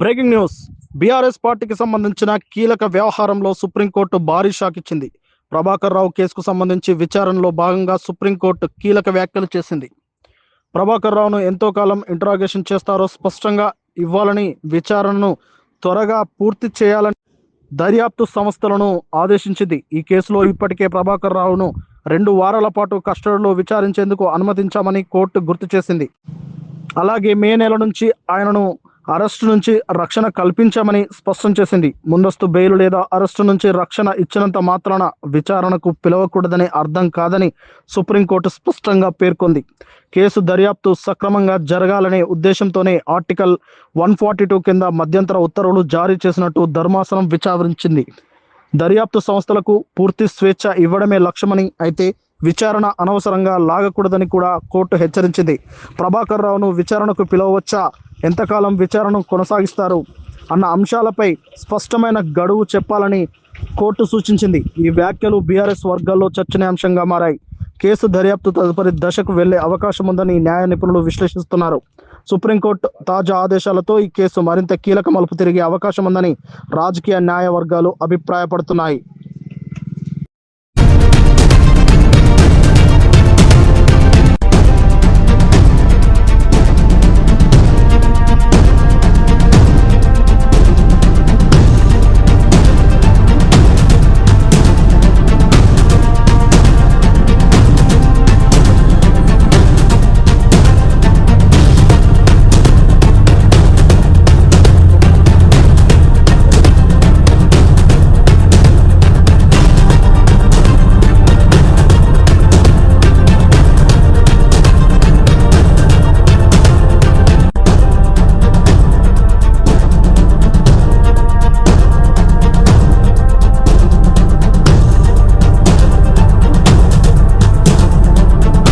Breaking news. BRS పార్టీకి సంబంధించిన కీలక వ్యవహారంలో సుప్రీంకోర్టు భారీ షాక్ ఇచ్చింది. ప్రభాకర్ రావు కేసుకు సంబంధించి విచారణలో భాగంగా సుప్రీంకోర్టు కీలక వ్యాఖ్యలు చేసింది. ప్రభాకర్ రావును ఎంతో కాలం ఇంటరాగేషన్ చేస్తారో స్పష్టంగా ఇవ్వాలని, విచారణను త్వరగా పూర్తి చేయాలని దర్యాప్తు సంస్థలను ఆదేశించింది. ఈ కేసులో ఇప్పటికే ప్రభాకర్ రావును 2 వారాల పాటు కస్టడీలో విచారించేందుకు అనుమతించామని కోర్టు గుర్తు చేసింది. అలాగే మే నెల నుంచి ఆయనను అరెస్టు నుంచి రక్షణ కల్పించామని స్పష్టం చేసింది. ముందస్తు బెయిల్ లేదా అరెస్టు నుంచి రక్షణ ఇచ్చినంత మాత్రాన విచారణకు పిలవకూడదని అర్థం కాదని సుప్రీంకోర్టు స్పష్టంగా పేర్కొంది. కేసు దర్యాప్తు సక్రమంగా జరగాలనే ఉద్దేశంతోనే ఆర్టికల్ 142 కింద మధ్యంతర ఉత్తర్వులు జారీ చేసినట్టు ధర్మాసనం విచారించింది. దర్యాప్తు సంస్థలకు పూర్తి స్వేచ్ఛ ఇవ్వడమే లక్ష్యమని, అయితే విచారణ అనవసరంగా లాగకూడదని కూడా కోర్టు హెచ్చరించింది. ప్రభాకర్ రావును విచారణకు పిలవవచ్చా, ఎంతకాలం విచారణ కొనసాగిస్తారు అన్న అంశాలపై స్పష్టమైన గడువు చెప్పాలని కోర్టు సూచించింది. ఈ వ్యాఖ్యలు బీఆర్ఎస్ వర్గాల్లో చర్చనీయాంశంగా మారాయి. కేసు దర్యాప్తు తదుపరి దశకు వెళ్లే అవకాశం ఉందని న్యాయ నిపుణులు విశ్లేషిస్తున్నారు. సుప్రీంకోర్టు తాజా ఆదేశాలతో ఈ కేసు మరింత కీలక మలుపు తిరిగే అవకాశం ఉందని రాజకీయ న్యాయ వర్గాలు అభిప్రాయపడుతున్నాయి.